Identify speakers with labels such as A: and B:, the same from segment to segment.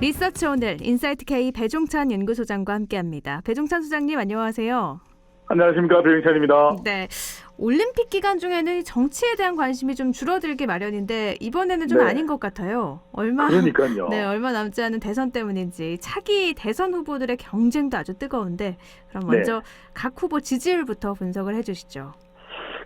A: 리서치 오늘 인사이트K 배종찬 연구소장과 함께합니다. 배종찬 소장님 안녕하세요.
B: 안녕하십니까, 배종찬입니다.
A: 네, 올림픽 기간 중에는 정치에 대한 관심이 좀 줄어들기 마련인데 이번에는 좀
B: 네.
A: 아닌 것 같아요.
B: 그러니까요.
A: 얼마 남지 않은 대선 때문인지 차기 대선 후보들의 경쟁도 아주 뜨거운데 그럼 먼저 각 후보 지지율부터 분석을 해주시죠.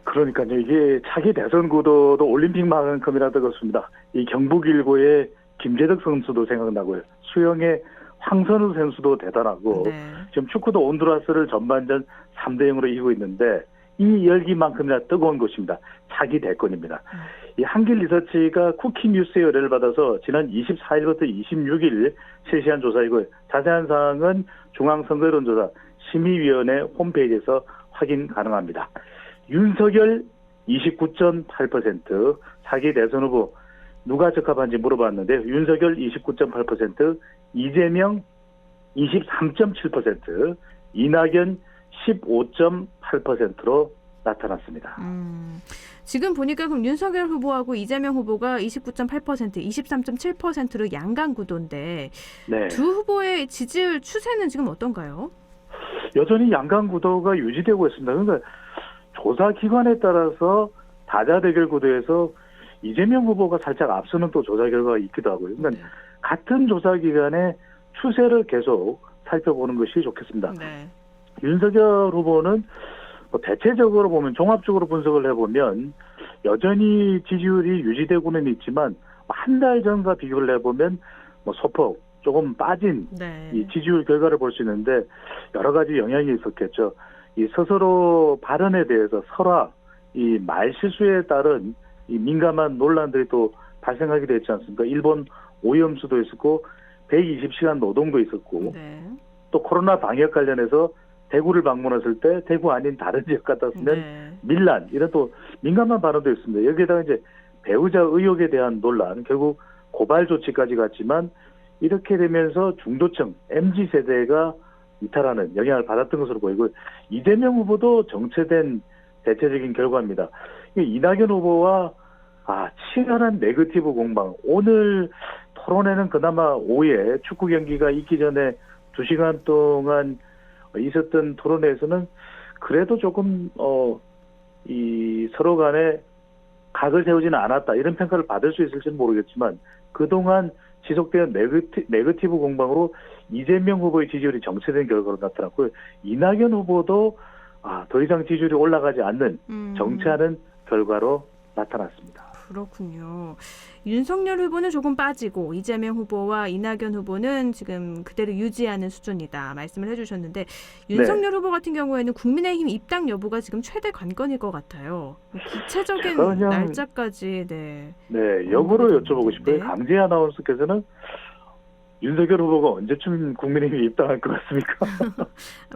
B: 그러니까요. 이게 차기 대선 구도도 올림픽만큼이나 뜨겁습니다. 이 경북일보의 김재덕 선수도 생각나고요. 수영의 황선우 선수도 대단하고 지금 축구도 온두라스를 전반전 3대0으로 이기고 있는데 이 열기만큼이나 뜨거운 것입니다. 차기 대권입니다. 이 한길 리서치가 쿠키뉴스의 의뢰를 받아서 지난 24일부터 26일 실시한 조사이고요. 자세한 사항은 중앙선거여론조사 심의위원회 홈페이지에서 확인 가능합니다. 윤석열 29.8%, 차기 대선 후보 누가 적합한지 물어봤는데요. 윤석열 29.8%, 이재명 23.7%, 이낙연 15.8%로 나타났습니다.
A: 지금 보니까 그럼 윤석열 후보하고 이재명 후보가 29.8%, 23.7%로 양강 구도인데
B: 네.
A: 두 후보의 지지율 추세는 지금 어떤가요?
B: 여전히 양강 구도가 유지되고 있습니다. 그러니까 조사 기관에 따라서 다자 대결 구도에서 이재명 후보가 살짝 앞서는 또 조사 결과가 있기도 하고요. 그러니까 같은 조사 기간의 추세를 계속 살펴보는 것이 좋겠습니다. 윤석열 후보는 뭐 대체적으로 보면 종합적으로 분석을 해보면 여전히 지지율이 유지되고는 있지만 한 달 전과 비교를 해보면 뭐 소폭 조금 빠진 이 지지율 결과를 볼 수 있는데 여러 가지 영향이 있었겠죠. 이 스스로 발언에 대해서 설화, 이 말실수에 따른 이 민감한 논란들이 또 발생하기도 했지 않습니까? 일본 오염수도 있었고 120시간 노동도 있었고 또 코로나 방역 관련해서 대구를 방문했을 때 대구 아닌 다른 지역 같았으면 밀란 이런 또 민감한 발언도 있습니다. 여기에다가 이제 배우자 의혹에 대한 논란 결국 고발 조치까지 갔지만 이렇게 되면서 중도층 MZ세대가 이탈하는 영향을 받았던 것으로 보이고 이재명 후보도 정체된 대체적인 결과입니다. 이낙연 후보와 치열한 네거티브 공방. 오늘 토론회는 그나마 오후에 축구 경기가 있기 전에 2시간 동안 있었던 토론회에서는 그래도 조금 이 서로 간에 각을 세우지는 않았다 이런 평가를 받을 수 있을지는 모르겠지만 그동안 지속된 네거티브 공방으로 이재명 후보의 지지율이 정체된 결과로 나타났고요. 이낙연 후보도 더 이상 지지율이 올라가지 않는 정체하는 결과로 나타났습니다.
A: 그렇군요. 윤석열 후보는 조금 빠지고 이재명 후보와 이낙연 후보는 지금 그대로 유지하는 수준이다 말씀을 해주셨는데 윤석열 후보 같은 경우에는 국민의힘 입당 여부가 지금 최대 관건일 것 같아요. 구체적인 날짜까지
B: 여부를 여쭤보고 싶어요. 강재 아나운서께서는 윤석열 후보가 언제쯤 국민의힘에 입당할 것 같습니까?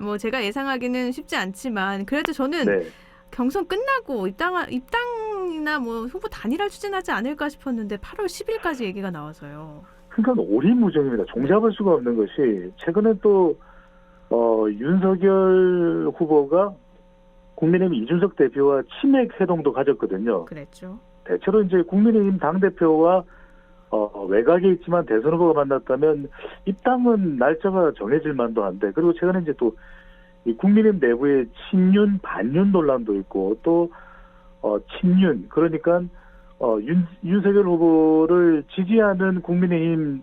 A: 뭐 제가 예상하기는 쉽지 않지만 그래도 저는 경선 끝나고 입당이나 뭐 후보 단일화 추진하지 않을까 싶었는데 8월 10일까지 얘기가 나와서요.
B: 그러니까 오리무중입니다. 종잡을 수가 없는 것이 최근에 또 윤석열 후보가 국민의힘 이준석 대표와 치맥 회동도 가졌거든요.
A: 그랬죠. 대체로
B: 이제 국민의힘 당대표와 외곽에 있지만 대선 후보가 만났다면 입당은 날짜가 정해질 만도 한데 그리고 최근에 이제 또 이 국민의힘 내부에 친윤 반윤 논란도 있고 또 친윤 그러니까 윤석열 후보를 지지하는 국민의힘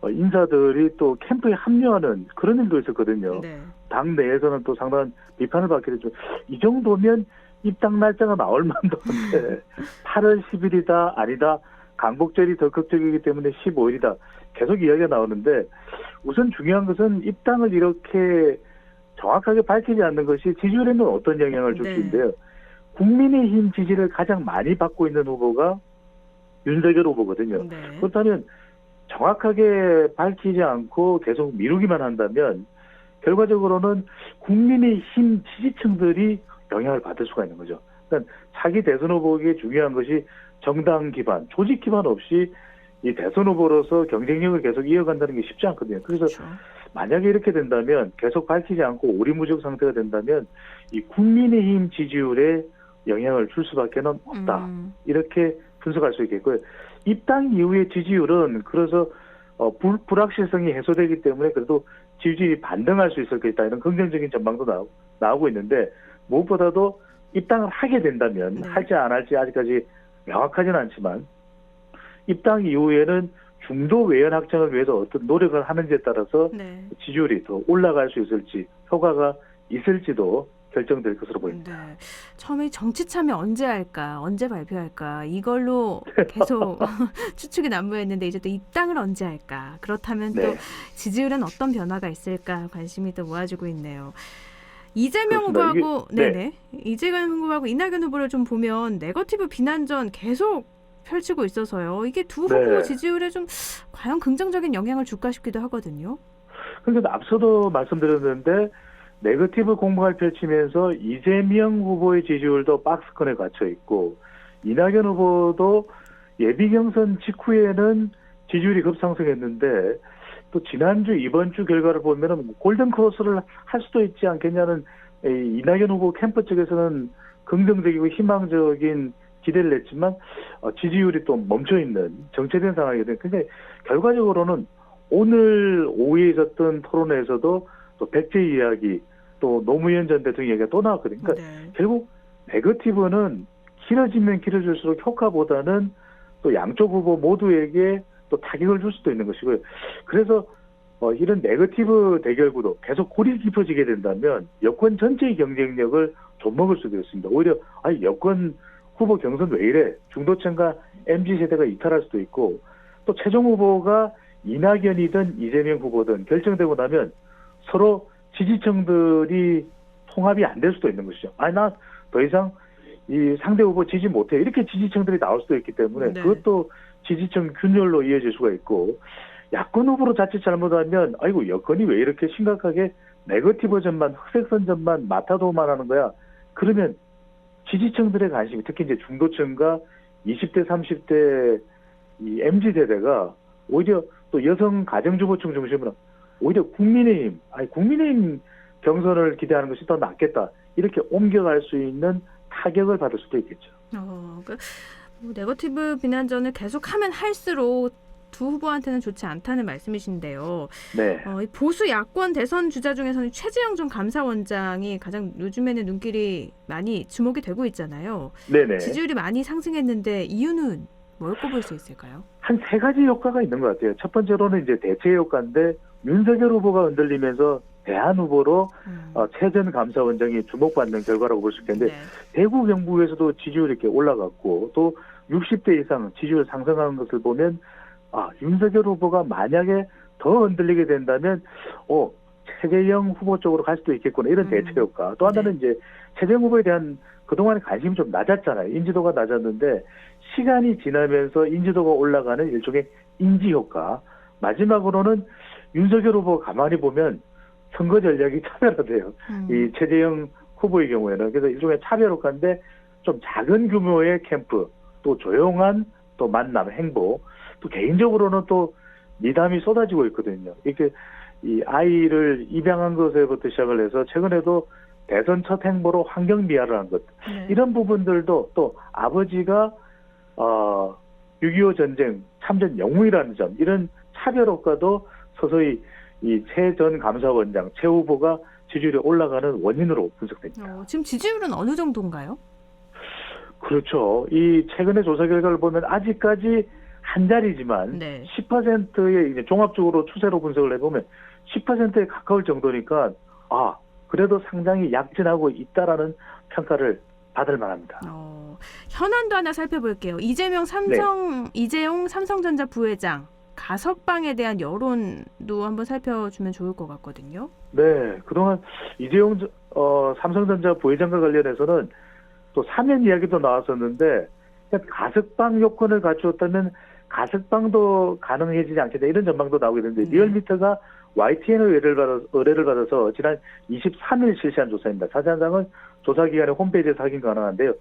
B: 인사들이 또 캠프에 합류하는 그런 일도 있었거든요. 당 내에서는 또 상당한 비판을 받게 됐죠. 이 정도면 입당 날짜가 나올 만도 한데 8월 10일이다 아니다. 강복절이 더 극적이기 때문에 15일이다. 계속 이야기가 나오는데 우선 중요한 것은 입당을 이렇게 정확하게 밝히지 않는 것이 지지율에는 어떤 영향을 줄 수 있는데요. 국민의힘 지지를 가장 많이 받고 있는 후보가 윤석열 후보거든요. 그렇다면 정확하게 밝히지 않고 계속 미루기만 한다면 결과적으로는 국민의힘 지지층들이 영향을 받을 수가 있는 거죠. 그러니까 차기 대선 후보에게 중요한 것이 정당 기반, 조직 기반 없이 이 대선 후보로서 경쟁력을 계속 이어간다는 게 쉽지 않거든요. 그래서 만약에 이렇게 된다면 계속 밝히지 않고 오리무중 상태가 된다면 이 국민의힘 지지율에 영향을 줄 수밖에 없다. 이렇게 분석할 수 있겠고요. 입당 이후의 지지율은 그래서 불확실성이 해소되기 때문에 그래도 지지율이 반등할 수 있을 것이다. 이런 긍정적인 전망도 나오고 있는데 무엇보다도 입당을 하게 된다면
A: 네.
B: 할지 안 할지 아직까지 명확하지는 않지만 입당 이후에는 중도 외연 확장을 위해서 어떤 노력을 하는지에 따라서
A: 네.
B: 지지율이 더 올라갈 수 있을지 효과가 있을지도 결정될 것으로 보입니다.
A: 네. 처음에 정치 참여 언제 할까, 언제 발표할까 이걸로 계속 추측이 난무했는데 이제 또 입당을 언제 할까. 그렇다면 또
B: 네.
A: 지지율은 어떤 변화가 있을까 관심이 또 모아지고 있네요. 이재명
B: 그렇습니다.
A: 후보하고 네네 이재명 후보하고 이낙연 후보를 좀 보면 네거티브 비난전 계속 펼치고 있어서요. 이게 두 후보
B: 네.
A: 지지율에 좀 과연 긍정적인 영향을 줄까 싶기도 하거든요.
B: 그러니까 앞서도 말씀드렸는데 네거티브 공방을 펼치면서 이재명 후보의 지지율도 박스권에 갇혀 있고 이낙연 후보도 예비 경선 직후에는 지지율이 급상승했는데 또 지난주 이번 주 결과를 보면은 골든 크로스를 할 수도 있지 않겠냐는 이낙연 후보 캠프 쪽에서는 긍정적이고 희망적인 기대를 냈지만 지지율이 또 멈춰 있는 정체된 상황이거든요. 근데 결과적으로는 오늘 오후에 있었던 토론회에서도 또 백제 이야기 또 노무현 전 대통령 얘기가 또 나왔거든요. 그러니까
A: 네.
B: 결국 네거티브는 길어지면 길어질수록 효과보다는 또 양쪽 후보 모두에게 또 타격을 줄 수도 있는 것이고요. 그래서 이런 네거티브 대결 구도 계속 골이 깊어지게 된다면 여권 전체의 경쟁력을 좀먹을 수도 있습니다. 오히려 여권 후보 경선 왜 이래? 중도층과 MZ세대가 이탈할 수도 있고 또 최종 후보가 이낙연이든 이재명 후보든 결정되고 나면 서로 지지층들이 통합이 안 될 수도 있는 것이죠. 나 더 이상 이 상대 후보 지지 못해. 이렇게 지지층들이 나올 수도 있기 때문에
A: 네.
B: 그것도 지지층 균열로 이어질 수가 있고 야권 후보로 자칫 잘못하면 여권이 왜 이렇게 심각하게 네거티브 전만 흑색선 전만 마타도만 하는 거야. 그러면 지지층들의 관심이 특히 이제 중도층과 20대 30대 이 MZ세대가 오히려 또 여성 가정주부층 중심으로 오히려 국민의힘 경선을 기대하는 것이 더 낫겠다. 이렇게 옮겨갈 수 있는 타격을 받을 수도 있겠죠.
A: 네거티브 비난전을 계속하면 할수록 두 후보한테는 좋지 않다는 말씀이신데요.
B: 네.
A: 이 보수 야권 대선 주자 중에서는 최재형 전 감사원장이 가장 요즘에는 눈길이 많이 주목이 되고 있잖아요.
B: 네네.
A: 지지율이 많이 상승했는데 이유는 뭘 꼽을 수 있을까요?
B: 한 세 가지 효과가 있는 것 같아요. 첫 번째로는 이제 대체 효과인데 윤석열 후보가 흔들리면서 대안 후보로 최 전 감사원장이 주목받는 결과라고 볼 수 있겠는데
A: 네.
B: 대구 경북에서도 지지율이 이렇게 올라갔고 또 60대 이상 지지율 상승하는 것을 보면 윤석열 후보가 만약에 더 흔들리게 된다면 최재형 후보 쪽으로 갈 수도 있겠구나 이런 대체 효과. 또 하나는 이제 최재형 후보에 대한 그동안의 관심이 좀 낮았잖아요. 인지도가 낮았는데 시간이 지나면서 인지도가 올라가는 일종의 인지 효과. 마지막으로는 윤석열 후보 가만히 보면 선거 전략이 차별화돼요. 이 최재형 후보의 경우에는. 그래서 일종의 차별 효과인데 좀 작은 규모의 캠프, 또 조용한 또 만남, 행보, 또 개인적으로는 또 미담이 쏟아지고 있거든요. 이렇게 이 아이를 입양한 것에부터 시작을 해서 최근에도 대선 첫 행보로 환경 미화를 한 것.
A: 네.
B: 이런 부분들도 또 아버지가 6.25 전쟁 참전 영웅이라는 점, 이런 차별 효과도 서서히 이 최 전 감사원장, 최 후보가 지지율이 올라가는 원인으로 분석됩니다.
A: 지금 지지율은 어느 정도인가요?
B: 그렇죠. 이 최근의 조사 결과를 보면 아직까지 한 자리지만
A: 네.
B: 10%의 이제 종합적으로 추세로 분석을 해보면 10%에 가까울 정도니까 그래도 상당히 약진하고 있다라는 평가를 받을 만합니다.
A: 현안도 하나 살펴볼게요. 이재용 삼성전자 부회장 가석방에 대한 여론도 한번 살펴주면 좋을 것 같거든요.
B: 네, 그동안 이재용 삼성전자 부회장과 관련해서는 또 사면 이야기도 나왔었는데 가석방 요건을 갖추었다면 가석방도 가능해지지 않겠다 이런 전망도 나오게 되는데 리얼미터가 YTN의 의뢰를 받아서 지난 23일 실시한 조사입니다. 자세한 사항은 조사기관의 홈페이지에서 확인 가능한데요.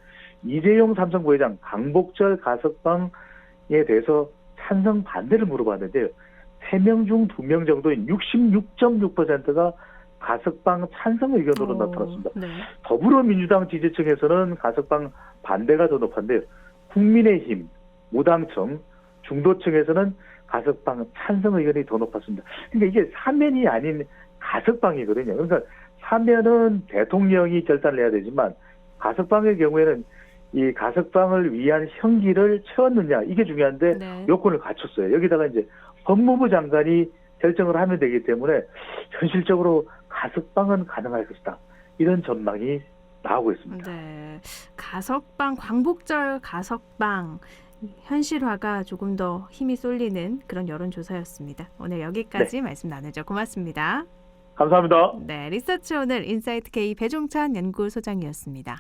B: 이재용 삼성 부회장 강복절 가석방에 대해서 찬성 반대를 물어봤는데요. 3명 중 2명 정도인 66.6%가 가석방 찬성 의견으로 나타났습니다.
A: 네.
B: 더불어민주당 지지층에서는 가석방 반대가 더 높은데요. 국민의힘, 무당층, 중도층에서는 가석방 찬성 의견이 더 높았습니다. 그러니까 이게 사면이 아닌 가석방이거든요. 그러니까 사면은 대통령이 결단을 해야 되지만 가석방의 경우에는 이 가석방을 위한 형기를 채웠느냐 이게 중요한데
A: 네.
B: 요건을 갖췄어요. 여기다가 이제 법무부 장관이 결정을 하면 되기 때문에 현실적으로 가석방은 가능할 것이다. 이런 전망이 나오고 있습니다.
A: 네. 가석방, 광복절 가석방 현실화가 조금 더 힘이 쏠리는 그런 여론조사였습니다. 오늘 여기까지 말씀 나누죠. 고맙습니다.
B: 감사합니다.
A: 네, 리서치 오늘 인사이트 K 배종찬 연구소장이었습니다.